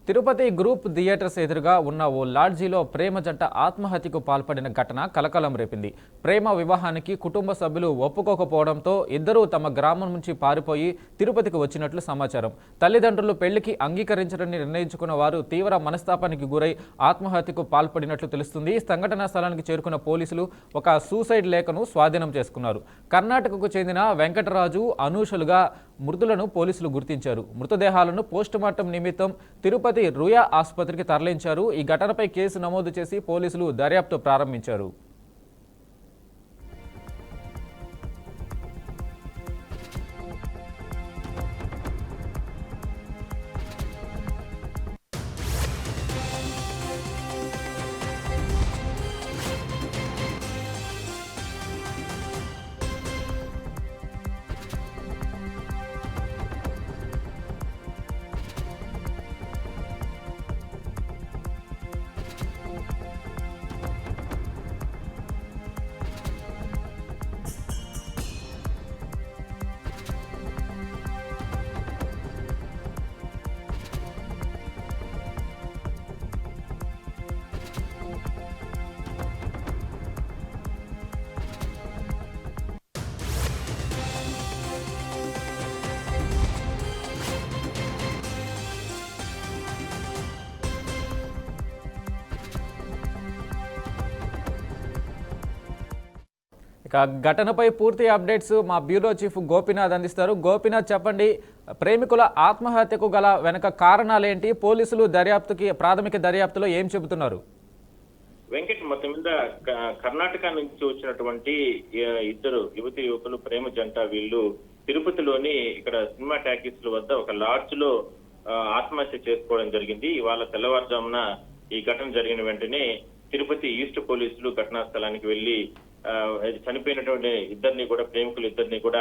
Tirupati group theatres ఎదురుగా ఉన్న ఓ లాడ్జీలో ప్రేమ జంట ఆత్మహత్యకు పాల్పడిన ఘటన కలకలం రేపింది. ప్రేమ వివాహానికి కుటుంబ సభ్యులు ఒప్పుకోకపోవడంతో ఇద్దరూ తమ గ్రామం నుంచి పారిపోయి తిరుపతికి వచ్చినట్లు సమాచారం. తల్లిదండ్రులు పెళ్లికి అంగీకరించరని నిర్ణయించుకున్న వారు తీవ్ర మనస్తాపానికి గురై ఆత్మహత్యకు పాల్పడినట్లు తెలుస్తుంది. సంఘటనా స్థలానికి చేరుకున్న పోలీసులు ఒక సూసైడ్ లేఖను స్వాధీనం చేసుకున్నారు. కర్ణాటకకు చెందిన వెంకటరాజు, అనూషలుగా మృతులను పోలీసులు గుర్తించారు. మృతదేహాలను పోస్టుమార్టం నిమిత్తం తిరుపతి రుయా ఆసుపత్రికి తరలించారు. ఈ ఘటనపై కేసు నమోదు చేసి పోలీసులు దర్యాప్తు ప్రారంభించారు. ఇక ఘటనపై పూర్తి అప్డేట్స్ మా బ్యూరో చీఫ్ గోపీనాథ్ అందిస్తారు. గోపీనాథ్, చెప్పండి, ప్రేమికుల ఆత్మహత్యకు గల వెనక కారణాలేంటి? పోలీసులు ప్రాథమిక దర్యాప్తులో ఏం చెబుతున్నారు? వెంకట్, మొత్తం మీద కర్ణాటక నుంచి వచ్చినటువంటి ఇద్దరు యువతి యువకులు ప్రేమ జంట వీళ్ళు తిరుపతిలోని ఇక్కడ సినిమా టాకీస్ల వద్ద ఒక లాడ్జ్ లో ఆత్మహత్య చేసుకోవడం జరిగింది. ఇవాళ తెల్లవారుజామున ఈ ఘటన జరిగిన వెంటనే తిరుపతి ఈస్ట్ పోలీసులు ఘటనా స్థలానికి వెళ్లి చనిపోయినటువంటి ప్రేమికులు ఇద్దరిని కూడా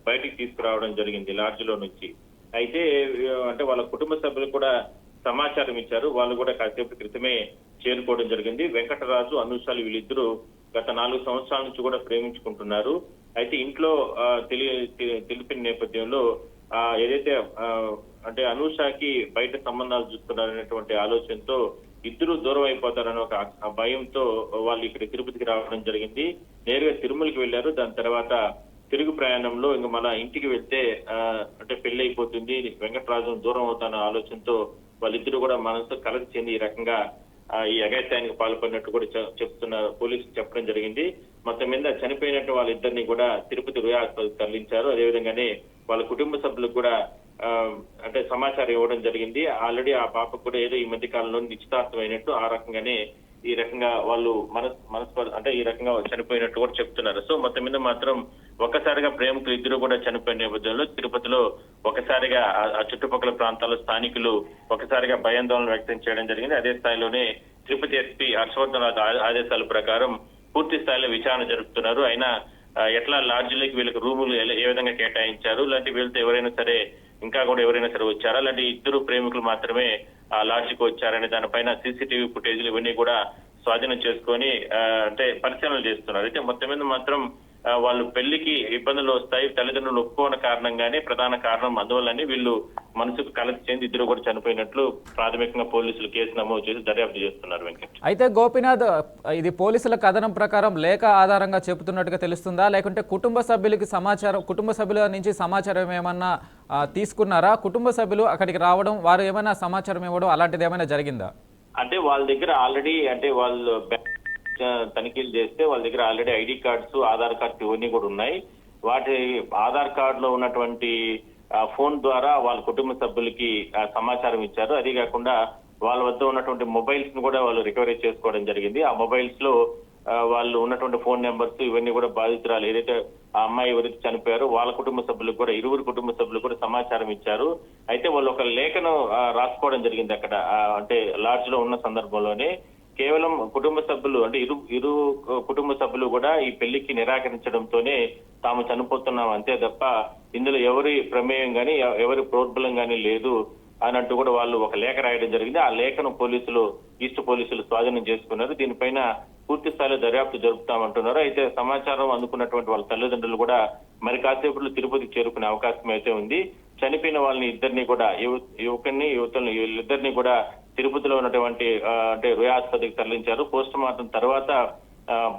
బయటికి తీసుకురావడం జరిగింది లాడ్జ్ లో నుంచి. అయితే అంటే వాళ్ళ కుటుంబ సభ్యులు కూడా సమాచారం ఇచ్చారు. వాళ్ళు కూడా కాసేపు క్రితమే చేరుకోవడం జరిగింది. వెంకటరాజు, అనూషాలు వీళ్ళిద్దరూ గత 4 సంవత్సరాల నుంచి కూడా ప్రేమించుకుంటున్నారు. అయితే ఇంట్లో తెలిపిన నేపథ్యంలో ఏదైతే అంటే అనూషకి బయట సంబంధాలు చూస్తున్నారనేటువంటి ఆలోచనతో ఇద్దరు దూరం అయిపోతారని ఒక భయంతో వాళ్ళు ఇక్కడ తిరుపతికి రావడం జరిగింది. నేరుగా తిరుమలకి వెళ్లారు. దాని తర్వాత తిరుగు ప్రయాణంలో ఇంకా మన ఇంటికి వెళ్తే అంటే పెళ్లి అయిపోతుంది, వెంకటరాజు దూరం అవుతాన ఆలోచనతో వాళ్ళిద్దరూ కూడా మనతో కలసి చెంది ఈ రకంగా ఈ అఘాయిత్యానికి పాల్పడినట్టు కూడా చెప్తున్నారు, పోలీసులు చెప్పడం జరిగింది. మొత్తం మీద చనిపోయినట్టు వాళ్ళిద్దరిని కూడా తిరుపతి రుయా ఆసుపత్రికి తరలించారు. అదేవిధంగానే వాళ్ళ కుటుంబ సభ్యులకు కూడా అంటే సమాచారం ఇవ్వడం జరిగింది. ఆల్రెడీ ఆ పాపకు కూడా ఏదో ఈ మధ్య కాలంలో నిశ్చితార్థం అయినట్టు, ఆ రకంగానే ఈ రకంగా వాళ్ళు అంటే ఈ రకంగా చనిపోయినట్టు కూడా చెప్తున్నారు. సో మొత్తం మీద మాత్రం ఒక్కసారిగా ప్రేమికులు ఇద్దరు కూడా చనిపోయిన నేపథ్యంలో తిరుపతిలో ఒకసారిగా ఆ చుట్టుపక్కల ప్రాంతాల్లో స్థానికులు ఒకసారిగా భయాందోళన వ్యక్తం చేయడం జరిగింది. అదే స్థాయిలోనే తిరుపతి ఎస్పీ హర్షవర్ధన్ ఆదేశాల ప్రకారం పూర్తి స్థాయిలో విచారణ జరుపుతున్నారు. అయినా ఎట్లా లాడ్జీలోకి వీళ్ళకి రూములు ఏ విధంగా కేటాయించారు, ఇలాంటి వీళ్ళతో ఎవరైనా సరే వచ్చారా, అలాంటి ఇద్దరు ప్రేమికులు మాత్రమే ఆ లాడ్జికి వచ్చారనే దానిపైన సీసీటీవీ ఫుటేజ్లు ఇవన్నీ కూడా స్వాధీనం చేసుకొని అంటే పరిశీలన చేస్తున్నారు. అయితే మొత్తం మీద మాత్రం వాళ్ళు పెళ్లికి ఇబ్బందులు వస్తాయి, తల్లిదండ్రులు ఒప్పుకోని కారణంగానే ప్రధాన కారణం, అందువల్లనే వీళ్ళు మనసుకు కలిసి చెంది ఇద్దరు కూడా చనిపోయినట్లు ప్రాథమికంగా పోలీసులు కేసు నమోదు చేసి దర్యాప్తు చేస్తున్నారు. వెంకట్, అయితే గోపీనాథ్, ఇది పోలీసుల కథనం ప్రకారం లేఖ ఆధారంగా చెబుతున్నట్టుగా తెలుస్తుందా, లేకుంటే కుటుంబ సభ్యుల నుంచి సమాచారం ఏమన్నా తీసుకున్నారా? కుటుంబ సభ్యులు అక్కడికి రావడం, వారు ఏమైనా సమాచారం ఇవ్వడం అలాంటిది ఏమైనా జరిగిందా? అంటే వాళ్ళ దగ్గర ఆల్రెడీ అంటే వాళ్ళు తనిఖీలు చేస్తే వాళ్ళ దగ్గర already ID cards, Aadhaar cards ఇవన్నీ కూడా ఉన్నాయి. వాటి ఆధార్ కార్డ్ లో ఉన్నటువంటి ఫోన్ ద్వారా వాళ్ళ కుటుంబ సభ్యులకి సమాచారం ఇచ్చారు. అదే కాకుండా వాళ్ళ వద్ద ఉన్నటువంటి మొబైల్స్ ను కూడా వాళ్ళు రికవరీ చేసుకోవడం జరిగింది. ఆ మొబైల్స్ లో వాళ్ళు ఉన్నటువంటి ఫోన్ నెంబర్స్ ఇవన్నీ కూడా బాధితురాలు ఏదైతే ఆ అమ్మాయి ఎవరైతే చనిపోయారో వాళ్ళ కుటుంబ సభ్యులకు కూడా, ఇరువురు కుటుంబ సభ్యులకు కూడా సమాచారం ఇచ్చారు. అయితే వాళ్ళు ఒక లేఖను రాసుకోవడం జరిగింది అక్కడ, అంటే లాడ్జ్ లో ఉన్న సందర్భంలోనే. కేవలం కుటుంబ సభ్యులు అంటే ఇరు కుటుంబ సభ్యులు కూడా ఈ పెళ్లికి నిరాకరించడంతోనే తాము చనిపోతున్నాం అంతే తప్ప ఇందులో ఎవరి ప్రమేయం గాని ఎవరి ప్రోద్బలం గాని లేదు అన్నట్టు కూడా వాళ్ళు ఒక లేఖ రాయడం జరిగింది. ఆ లేఖను ఈస్ట్ పోలీసులు స్వాధీనం చేసుకున్నారు. దీనిపైన పూర్తి స్థాయిలో దర్యాప్తు జరుపుతామంటున్నారు. అయితే సమాచారం అందుకున్నటువంటి వాళ్ళ తల్లిదండ్రులు కూడా మరి కాసేపట్లో తిరుపతికి చేరుకునే అవకాశం అయితే ఉంది. చనిపోయిన వాళ్ళని ఇద్దరిని కూడా యువకుని యువతల్ని వీళ్ళిద్దరిని కూడా తిరుపతిలో ఉన్నటువంటి అంటే రుయా ఆసుపత్రికి తరలించారు. పోస్ట్ మార్టం తర్వాత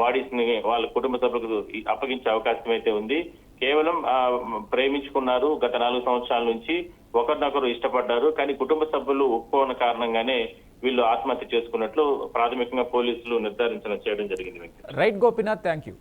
బాడీస్ ని వాళ్ళ కుటుంబ సభ్యులకు అప్పగించే అవకాశం అయితే ఉంది. కేవలం ప్రేమించుకున్నారు, గత 4 సంవత్సరాల నుంచి ఒకరినొకరు ఇష్టపడ్డారు, కానీ కుటుంబ సభ్యులు ఒప్పుకోని కారణంగానే వీళ్ళు ఆత్మహత్య చేసుకున్నట్లు ప్రాథమికంగా పోలీసులు నిర్ధారించడం చేయడం జరిగింది. Right Gopinath, thank you.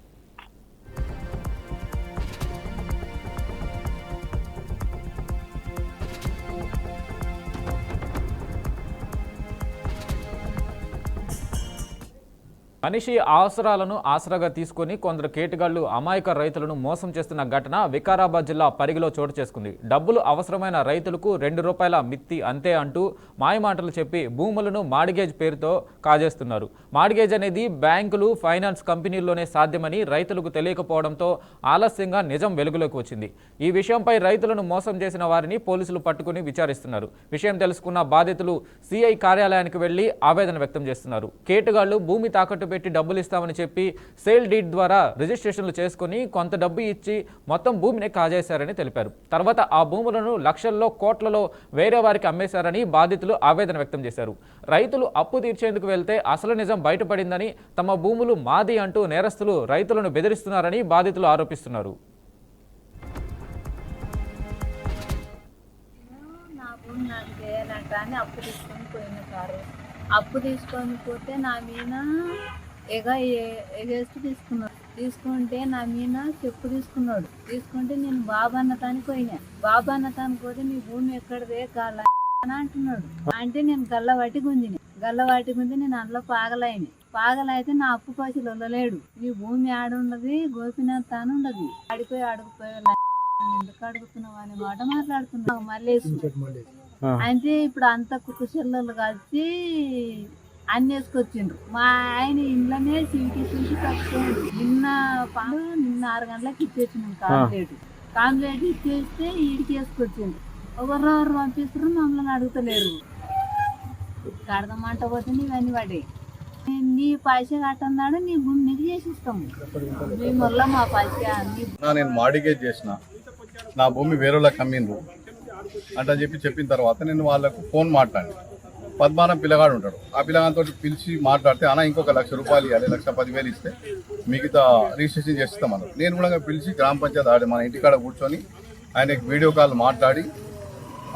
మనిషి అవసరాలను ఆసరాగా తీసుకుని కొందరు కేటుగాళ్లు అమాయక రైతులను మోసం చేస్తున్న ఘటన వికారాబాద్ జిల్లా పరిగిలో చోటు చేసుకుంది. డబ్బులు అవసరమైన రైతులకు ₹2 మిత్తి అంతే అంటూ మాయమాటలు చెప్పి భూములను మార్గేజ్ పేరుతో కాజేస్తున్నారు. మార్గేజ్ అనేది బ్యాంకులు, ఫైనాన్స్ కంపెనీల్లోనే సాధ్యమని రైతులకు తెలియకపోవడంతో ఆలస్యంగా నిజం వెలుగులోకి వచ్చింది. ఈ విషయంపై రైతులను మోసం చేసిన వారిని పోలీసులు పట్టుకుని విచారిస్తున్నారు. విషయం తెలుసుకున్న బాధితులు సిఐ కార్యాలయానికి వెళ్లి ఆవేదన వ్యక్తం చేస్తున్నారు. కేటుగాళ్లు భూమి తాకట్టు పెట్టి డబ్బులు ఇస్తామని చెప్పి సేల్ డీడ్ ద్వారా రిజిస్ట్రేషన్లు చేసుకుని కొంత డబ్బు ఇచ్చి మొత్తం భూమిని కాజేశారని తెలిపారు. తర్వాత ఆ భూములను లక్షల్లో, కోట్లలో వేరే వారికి అమ్మేశారని బాధితులు ఆవేదన వ్యక్తం చేశారు. రైతులు అప్పు తీర్చేందుకు వెళ్తే అసలు నిజం బయటపడిందని, తమ భూములు మాది అంటూ నేరస్తులు రైతులను బెదిరిస్తున్నారని బాధితులు ఆరోపిస్తున్నారు. అప్పు తీసుకొని పోతే నా మీద ఎగేస్తూ తీసుకుంటే నా మీద చెప్పు తీసుకుంటే నేను బాబన్నతానికి పోయినా. బాబన్నతానికి పోతే నీ భూమి ఎక్కడదే గల్ల అని అంటున్నాడు. అంటే నేను గల్లవాటి గుంజి నేను అందులో పాగలైతే నా అప్పు పైసలు వదలలేడు. నీ భూమి ఆడుండదు, గోపినాథ్ తాను ఉండదు. అడిగిపోయి ఎందుకు అడుగుతున్నావు అనే మాట మాట్లాడుతున్నావు. మళ్ళీ అంటే ఇప్పుడు అంత కుక్క చెల్లెలు కలిసి అన్ని వేసుకొచ్చిండ్రు. మా ఆయన ఇంట్లోనే చీకి తక్కువ నిన్న 6 గంటలకు ఇచ్చేసినాం కాంప్లేట్ ఇచ్చేస్తే ఈడికి వేసుకొచ్చిండ్రు. ఎవరెవరు పంపిస్తారు, మమ్మల్ని అడుగుతలేరు. కడదమంట పోతే ఇవన్నీ పడే నీ పైసా కట్టన్నాడు, నీ భూమి నీకు చేసిస్తాము. మీ వల్ల మా పైసా నేను మార్గేజ్ చేసిన, నా భూమి వేరేలా కమ్మిండ్రు అంటే చెప్పిన తర్వాత నేను వాళ్ళకు ఫోన్ మాట్లాడి, పద్మానం పిల్లగాడు ఉంటాడు, ఆ పిల్లగాడితో పిలిచి మాట్లాడితే అన్న ఇంకొక ₹1,00,000 ఇవ్వాలి, 1,10,000 ఇస్తే మిగతా రిజిస్ట్రేషన్ చేస్తామన్నారు. నేను కూడా పిలిచి గ్రామ పంచాయతీ మన ఇంటికాడ కూర్చొని ఆయనకి వీడియో కాల్ మాట్లాడి,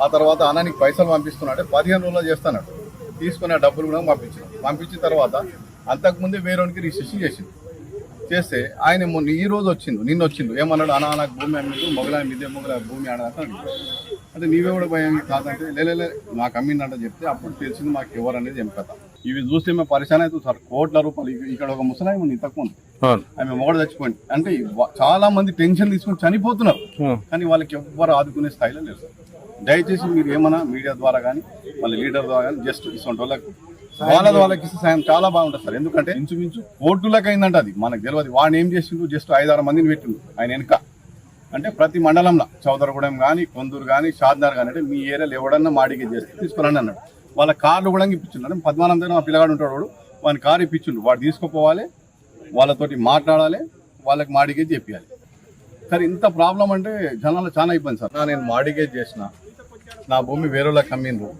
ఆ తర్వాత అన్న నీకు పైసలు పంపిస్తున్నా 15 రోజుల్లో చేస్తాను తీసుకున్న డబ్బులు కూడా పంపించిన తర్వాత అంతకుముందే వేరేకి రిజిస్ట్రేషన్ చేస్తే ఆయన ఈ రోజు నిన్న వచ్చిండు. ఏమన్నాడు, అన్న నాకు భూమి అమ్మిండు, మొగల భూమి ఆడదంటే అంటే నీవే కూడా భయం కాదంటే లే నాకు అమ్మిందంట చెప్తే అప్పుడు తెలిసింది మాకు ఎవరు అనేది ఏం కథ. ఇవి చూస్తే మేము పరిశాన్ అవుతుంది సార్. ₹1,00,000 ఇక్కడ ఒక ముసలాయి ఉంది ఇంతకుముందు, ఆమె మొగడు చచ్చిపోయింది. అంటే చాలా మంది టెన్షన్ తీసుకుని చనిపోతున్నారు, కానీ వాళ్ళకి ఎవ్వరు ఆదుకునే స్థాయిలో లేదు సార్. దయచేసి మీరు ఏమన్నా మీడియా ద్వారా కానీ వాళ్ళ లీడర్ ద్వారా కానీ జస్ట్ ఇటువంటి వాళ్ళకి ఇస్తే సాయం చాలా బాగుంటుంది సార్. ఎందుకంటే ఇంచుమించు కోర్టులకు అయిందంట, అది మనకు తెలియదు. వాడిని ఏం చేసిండు, జస్ట్ 5-6 మందిని పెట్టిండు ఆయన వెనుక. అంటే ప్రతి మండలంలో చౌదరగూడెం కానీ, కొందూరు కానీ, షాద్నగర్ కానీ, అంటే మీ ఏరియాలో ఎవడన్నా మాడిగే చేస్తే తీసుకురండి అన్నాడు. వాళ్ళ కార్లు కూడా ఇప్పించిండు. పద్మానం దగ్గర మా పిల్లగాడు ఉంటాడు, వాడు వాని కారు ఇప్పించిండు. వాడు తీసుకుపోవాలి, వాళ్ళతోటి మాట్లాడాలి, వాళ్ళకి మాడిగేజ్ చెప్పాలి. సరే ఇంత ప్రాబ్లం అంటే జనాలు చాలా ఇబ్బంది సార్. నేను మాడిగేజ్ చేసిన, నా భూమి వేరేలా కమ్మిండ్రు.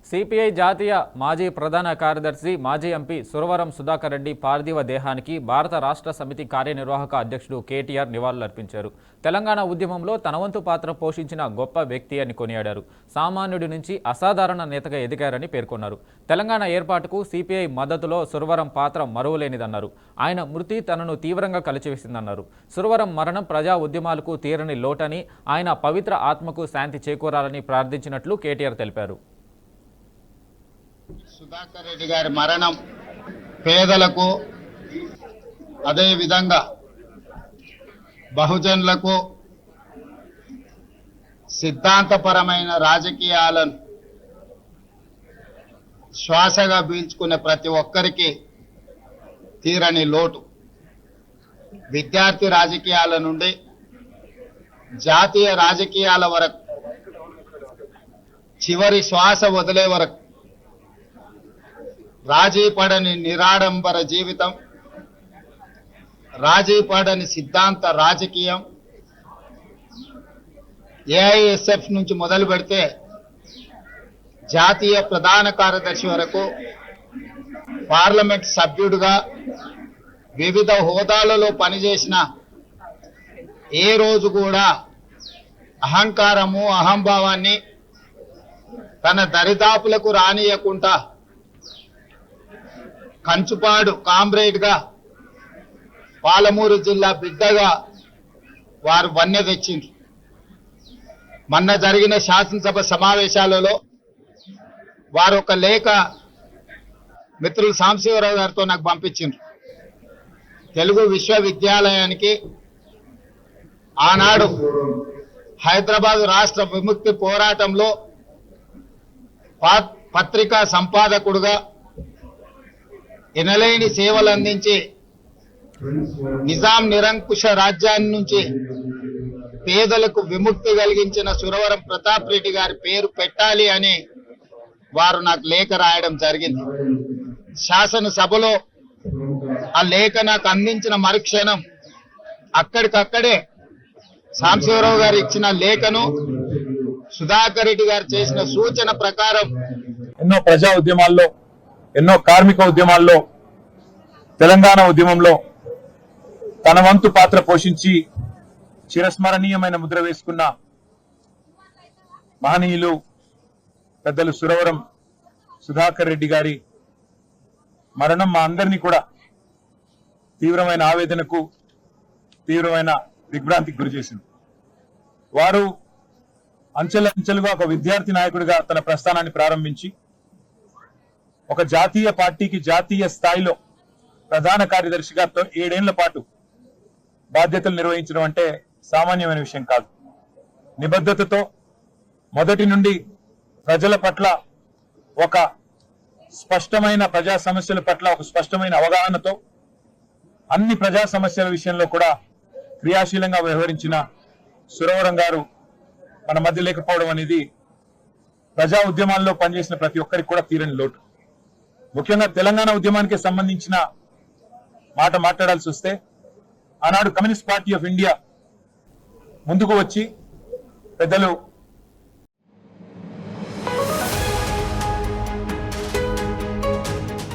సిపిఐ జాతీయ మాజీ ప్రధాన కార్యదర్శి, మాజీ ఎంపీ సురవరం సుధాకర్ రెడ్డి పార్థివ దేహానికి భారత రాష్ట్ర సమితి కార్యనిర్వాహక అధ్యక్షుడు కేటీఆర్ నివాళులర్పించారు. తెలంగాణ ఉద్యమంలో తన వంతు పాత్ర పోషించిన గొప్ప వ్యక్తి అని కొనియాడారు. సామాన్యుడి నుంచి అసాధారణ నేతగా ఎదిగారని పేర్కొన్నారు. తెలంగాణ ఏర్పాటుకు సిపిఐ మద్దతులో సురవరం పాత్ర మరువలేనిదన్నారు. ఆయన మృతి తనను తీవ్రంగా కలిచివేసిందన్నారు. సురవరం మరణం ప్రజా ఉద్యమాలకు తీరని లోటని, ఆయన పవిత్ర ఆత్మకు శాంతి చేకూరాలని ప్రార్థించినట్లు కేటీఆర్ తెలిపారు. సుధాకర్ రెడ్డి గారి మరణం పేదలకు, అదేవిధంగా బహుజనులకు, సిద్ధాంతపరమైన రాజకీయాలను శ్వాసగా పీల్చుకునే ప్రతి ఒక్కరికి తీరని లోటు. విద్యార్థి రాజకీయాల నుండి జాతీయ రాజకీయాల వరకు, చివరి శ్వాస వదిలే వరకు రాజీ పడని నిరాడంబర జీవితం, రాజీ పడని సిద్ధాంత రాజకీయం, ఏఐఎస్ఎఫ్ నుంచి మొదలు పెడితే జాతీయ ప్రధాన కార్యదర్శి వరకు పార్లమెంట్ సభ్యుడిగా వివిధ హోదాలలో పనిచేసిన ఏ రోజు కూడా అహంకారము అహంభావాన్ని తన దరిదాపులకు రానియకుండా కంచుపాడు కామ్రేడ్గా పాలమూరు జిల్లా బిడ్డగా వారు వన్నె తెచ్చిండ్రు. మొన్న జరిగిన శాసనసభ సమావేశాలలో వారు ఒక లేఖ మిత్రులు సాంబశివరావు గారితో నాకు పంపించిండ్రు. తెలుగు విశ్వవిద్యాలయానికి ఆనాడు హైదరాబాద్ రాష్ట్ర విముక్తి పోరాటంలో పత్రికా సంపాదకుడుగా ఎనలేని సేవలు అందించి నిజాం నిరంకుశ రాజ్యాన్ని నుంచి పేదలకు విముక్తి కలిగించిన సురవరం ప్రతాప్ రెడ్డి గారి పేరు పెట్టాలి అని వారు నాకు లేఖ రాయడం జరిగింది. శాసనసభలో ఆ లేఖ నాకు అందించిన మరుక్షణం అక్కడికక్కడే సాంబశివరావు గారు ఇచ్చిన లేఖను సుధాకర్ రెడ్డి గారు చేసిన సూచన ప్రకారం ఎన్నో ప్రజా ఉద్యమాల్లో, ఎన్నో కార్మిక ఉద్యమాల్లో, తెలంగాణ ఉద్యమంలో తన వంతు పాత్ర పోషించి చిరస్మరణీయమైన ముద్ర వేసుకున్న మహనీయులు పెద్దలు సురవరం సుధాకర్ రెడ్డి గారి మరణం మా అందరినీ కూడా తీవ్రమైన ఆవేదనకు, తీవ్రమైన దిగ్భ్రాంతికి గురి చేసింది. వారు అంచెలంచెలుగా ఒక విద్యార్థి నాయకుడిగా తన ప్రస్థానాన్ని ప్రారంభించి ఒక జాతీయ పార్టీకి జాతీయ స్థాయిలో ప్రధాన కార్యదర్శిగా 7 ఏళ్ల పాటు బాధ్యతలు నిర్వహించడం అంటే సామాన్యమైన విషయం కాదు. నిబద్ధతతో మొదటి నుండి ప్రజల పట్ల ఒక స్పష్టమైన ప్రజా సమస్యల పట్ల ఒక స్పష్టమైన అవగాహనతో అన్ని ప్రజా సమస్యల విషయంలో కూడా క్రియాశీలంగా వ్యవహరించిన సురవరం గారు మన మధ్య లేకపోవడం అనేది ప్రజా ఉద్యమాల్లో పనిచేసిన ప్రతి ఒక్కరికి కూడా తీరని లోటు. ముఖ్యంగా తెలంగాణ ఉద్యమానికి సంబంధించిన మాట మాట్లాడాల్సి వస్తే ఆనాడు కమ్యూనిస్ట్ పార్టీ ఆఫ్ ఇండియా ముందుకు వచ్చి పెద్దలు